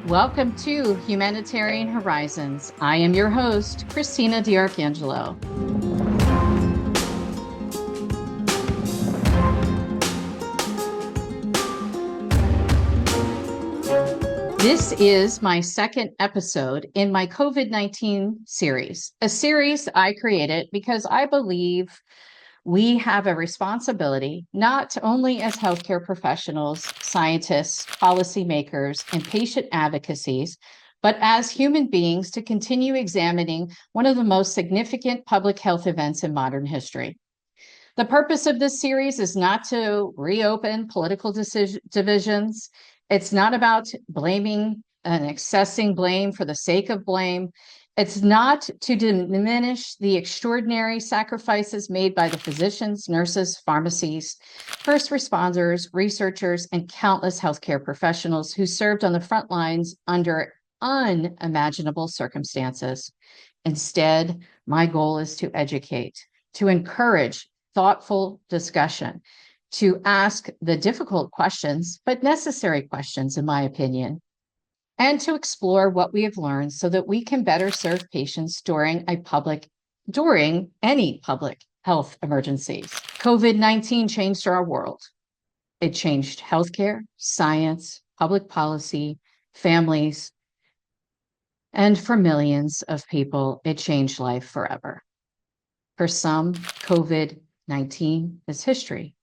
Welcome to Humanitarian Horizons. I am your host, Christina DiArcangelo. This is my second episode in my COVID-19 series, a series I created because I believe we have a responsibility, not only as healthcare professionals, scientists, policymakers, and patient advocacies, but as human beings to continue examining one of the most significant public health events in modern history. The purpose of this series is not to reopen political divisions. It's not about blaming and accessing blame for the sake of blame. It's not to diminish the extraordinary sacrifices made by the physicians, nurses, pharmacies, first responders, researchers, and countless healthcare professionals who served on the front lines under unimaginable circumstances. Instead, my goal is to educate, to encourage thoughtful discussion, to ask the difficult questions, but necessary questions, in my opinion, and to explore what we have learned so that we can better serve patients during any public health emergencies. COVID-19 changed our world. It changed healthcare, science, public policy, families, and for millions of people, it changed life forever. For some, COVID-19 is history.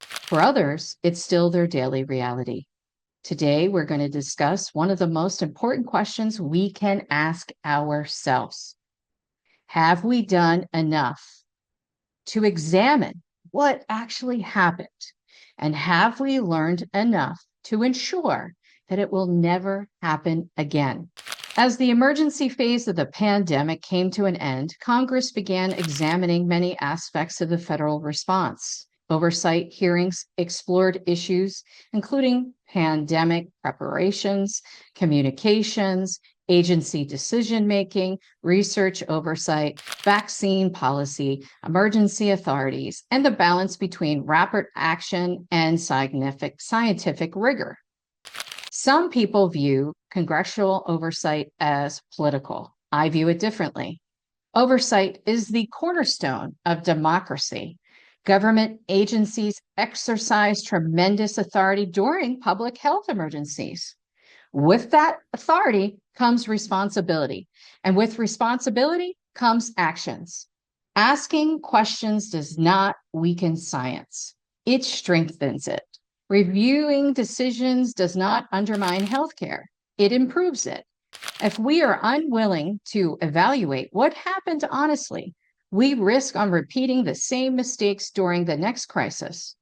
For others, it's still their daily reality. Today, we're going to discuss one of the most important questions we can ask ourselves. Have we done enough to examine what actually happened? And have we learned enough to ensure that it will never happen again? As the emergency phase of the pandemic came to an end, Congress began examining many aspects of the federal response. Oversight hearings explored issues including pandemic preparations, communications, agency decision-making, research oversight, vaccine policy, emergency authorities, and the balance between rapid action and scientific rigor. Some people view congressional oversight as political. I view it differently. Oversight is the cornerstone of democracy. Government agencies exercise tremendous authority during public health emergencies. With that authority comes responsibility, and with responsibility comes actions. Asking questions does not weaken science. It strengthens it. Reviewing decisions does not undermine healthcare. It improves it. If we are unwilling to evaluate what happened honestly, we risk on repeating the same mistakes during the next crisis.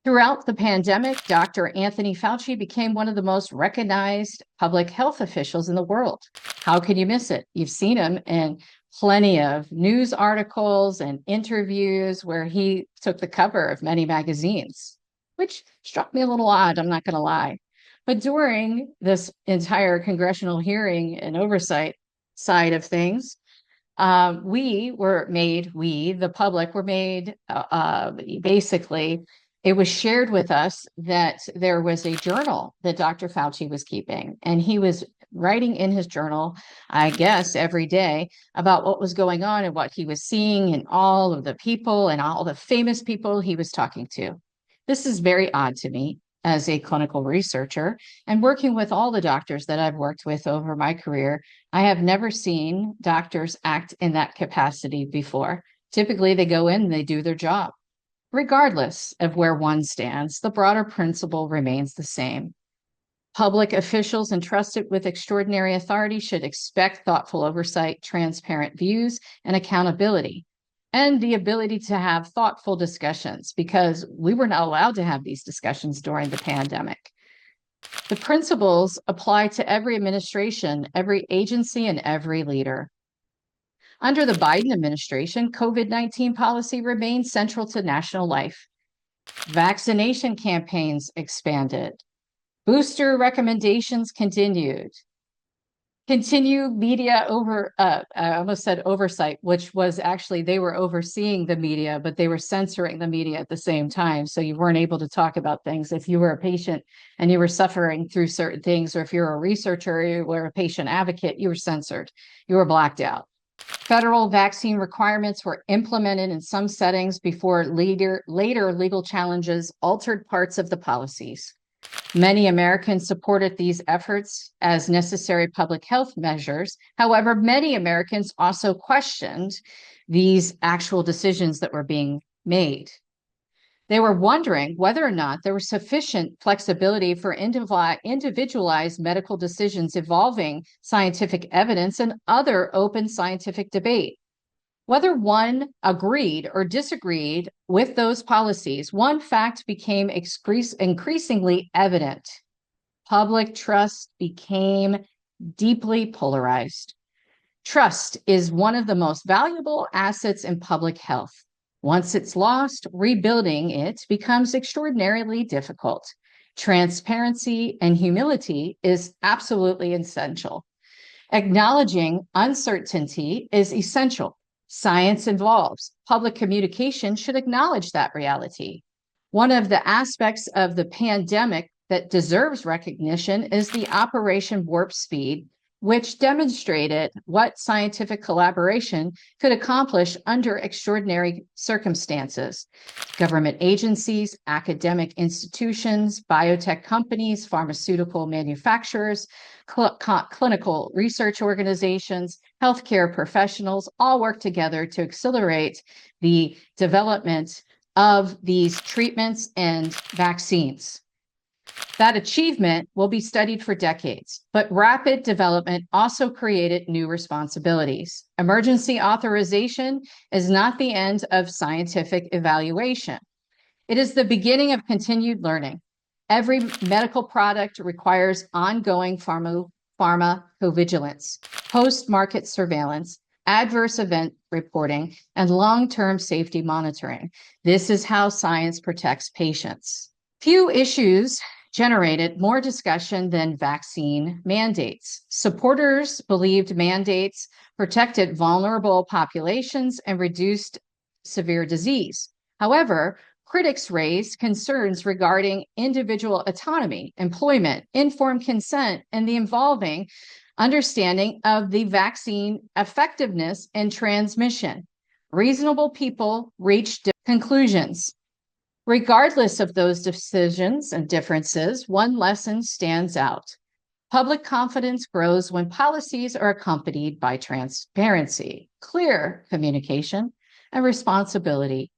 Throughout the pandemic, Dr. Anthony Fauci became one of the most recognized public health officials in the world. How can you miss it? You've seen him in plenty of news articles and interviews where he took the cover of many magazines, which struck me a little odd, I'm not going to lie. But during this entire congressional hearing and oversight side of things, the public were made, basically, it was shared with us that there was a journal that Dr. Fauci was keeping, and he was writing in his journal, I guess, every day about what was going on and what he was seeing and all of the people and all the famous people he was talking to. This is very odd to me as a clinical researcher and working with all the doctors that I've worked with over my career. I have never seen doctors act in that capacity before. Typically, they go in and they do their job. Regardless of where one stands, the broader principle remains the same. Public officials entrusted with extraordinary authority should expect thoughtful oversight, transparent views, and accountability, and the ability to have thoughtful discussions, because we were not allowed to have these discussions during the pandemic. The principles apply to every administration, every agency, and every leader. Under the Biden administration, COVID-19 policy remained central to national life. Vaccination campaigns expanded. Booster recommendations continued. Continue media I almost said oversight, which was actually they were overseeing the media, but they were censoring the media at the same time. So you weren't able to talk about things. If you were a patient and you were suffering through certain things, or if you're a researcher or you were a patient advocate, you were censored. You were blacked out. Federal vaccine requirements were implemented in some settings before later legal challenges altered parts of the policies. Many Americans supported these efforts as necessary public health measures. However, many Americans also questioned these actual decisions that were being made. They were wondering whether or not there was sufficient flexibility for individualized medical decisions involving scientific evidence and other open scientific debate. Whether one agreed or disagreed with those policies, one fact became increasingly evident. Public trust became deeply polarized. Trust is one of the most valuable assets in public health. Once it's lost, rebuilding it becomes extraordinarily difficult. Transparency and humility is absolutely essential. Acknowledging uncertainty is essential. Science involves. Public communication should acknowledge that reality. One of the aspects of the pandemic that deserves recognition is the Operation Warp Speed, which demonstrated what scientific collaboration could accomplish under extraordinary circumstances. Government agencies, academic institutions, biotech companies, pharmaceutical manufacturers, clinical research organizations, healthcare professionals all work together to accelerate the development of these treatments and vaccines. That achievement will be studied for decades, but rapid development also created new responsibilities. Emergency authorization is not the end of scientific evaluation. It is the beginning of continued learning. Every medical product requires ongoing pharmacovigilance, post-market surveillance, adverse event reporting, and long-term safety monitoring. This is how science protects patients. Few issues generated more discussion than vaccine mandates. Supporters believed mandates protected vulnerable populations and reduced severe disease. However, critics raised concerns regarding individual autonomy, employment, informed consent, and the evolving understanding of the vaccine effectiveness and transmission. Reasonable people reached conclusions. Regardless of those decisions and differences, one lesson stands out. Public confidence grows when policies are accompanied by transparency, clear communication, and responsibility,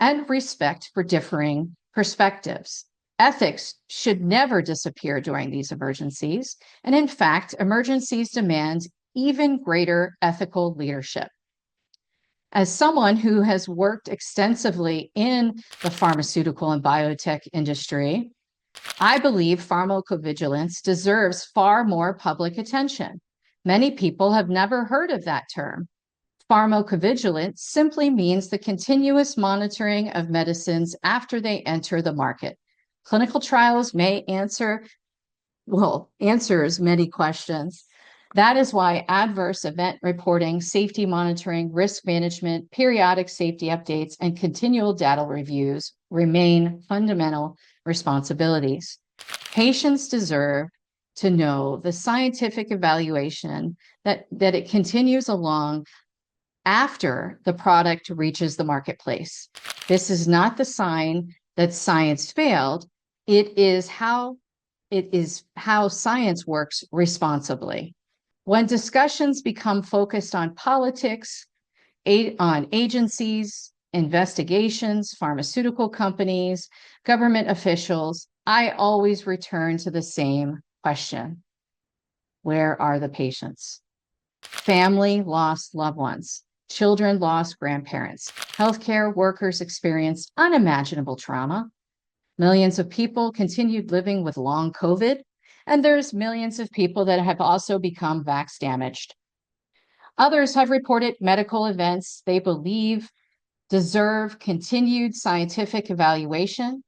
and respect for differing perspectives. Ethics should never disappear during these emergencies, and in fact, emergencies demand even greater ethical leadership. As someone who has worked extensively in the pharmaceutical and biotech industry, I believe pharmacovigilance deserves far more public attention. Many people have never heard of that term. Pharmacovigilance simply means the continuous monitoring of medicines after they enter the market. Clinical trials may answers many questions. That is why adverse event reporting, safety monitoring, risk management, periodic safety updates, and continual data reviews remain fundamental responsibilities. Patients deserve to know the scientific evaluation that it continues along after the product reaches the marketplace. This is not the sign that science failed. It is how science works responsibly. When discussions become focused on politics, on agencies, investigations, pharmaceutical companies, government officials, I always return to the same question. Where are the patients? Family lost loved ones. Children lost grandparents. Healthcare workers experienced unimaginable trauma. Millions of people continued living with long COVID, and there's millions of people that have also become vax damaged. Others have reported medical events they believe deserve continued scientific evaluation.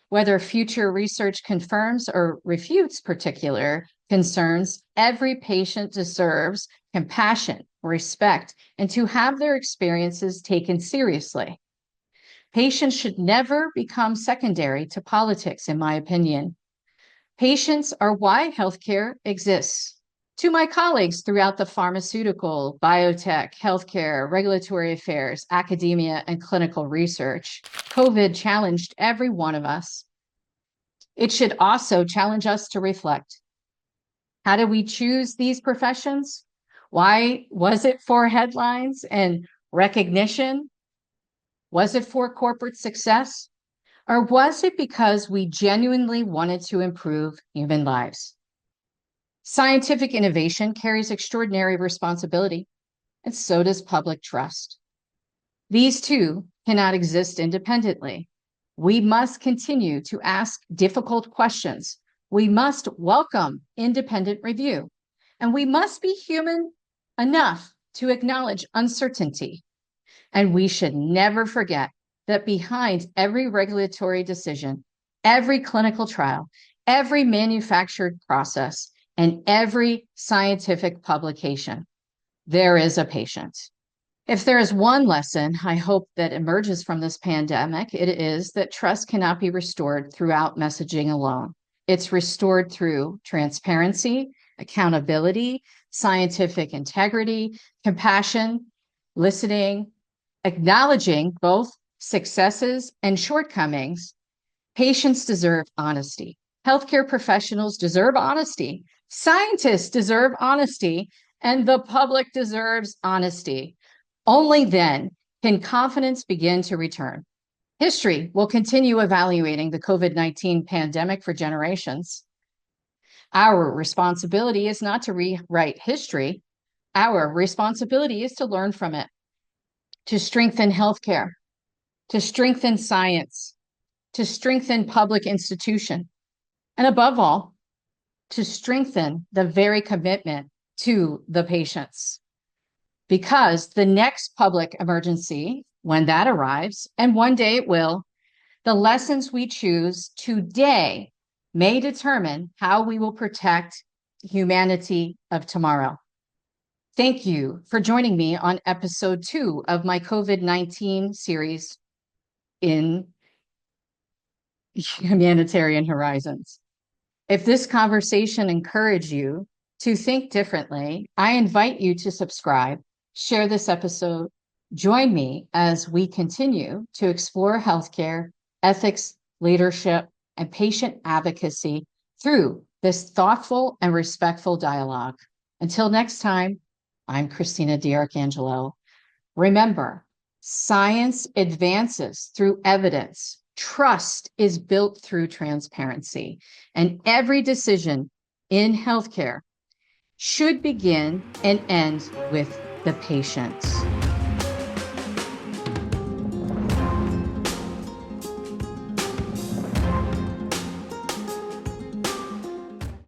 Whether future research confirms or refutes particular concerns, every patient deserves compassion, respect, and to have their experiences taken seriously. Patients should never become secondary to politics, in my opinion. Patients are why healthcare exists. To my colleagues throughout the pharmaceutical, biotech, healthcare, regulatory affairs, academia, and clinical research, COVID challenged every one of us. It should also challenge us to reflect. How did we choose these professions? Why was it for headlines and recognition? Was it for corporate success? Or was it because we genuinely wanted to improve human lives? Scientific innovation carries extraordinary responsibility, and so does public trust. These two cannot exist independently. We must continue to ask difficult questions. We must welcome independent review, and we must be human enough to acknowledge uncertainty. And we should never forget that behind every regulatory decision, every clinical trial, every manufactured process, and every scientific publication, there is a patient. If there is one lesson I hope that emerges from this pandemic, it is that trust cannot be restored throughout messaging alone. It's restored through transparency, accountability, scientific integrity, compassion, listening, acknowledging both successes and shortcomings. Patients deserve honesty. Healthcare professionals deserve honesty. Scientists deserve honesty, and the public deserves honesty. Only then can confidence begin to return. History will continue evaluating the COVID-19 pandemic for generations. Our responsibility is not to rewrite history. Our responsibility is to learn from it, to strengthen healthcare, to strengthen science, to strengthen public institution, and above all, to strengthen the very commitment to the patients. Because the next public emergency, when that arrives, and one day it will, the lessons we choose today may determine how we will protect humanity of tomorrow. Thank you for joining me on episode 2 of my COVID-19 series in Humanitarian Horizons. If this conversation encouraged you to think differently, I invite you to subscribe, share this episode, join me as we continue to explore healthcare, ethics, leadership, and patient advocacy through this thoughtful and respectful dialogue. Until next time, I'm Christina DiArcangelo. Remember, science advances through evidence. Trust is built through transparency, and every decision in healthcare should begin and end with the patient.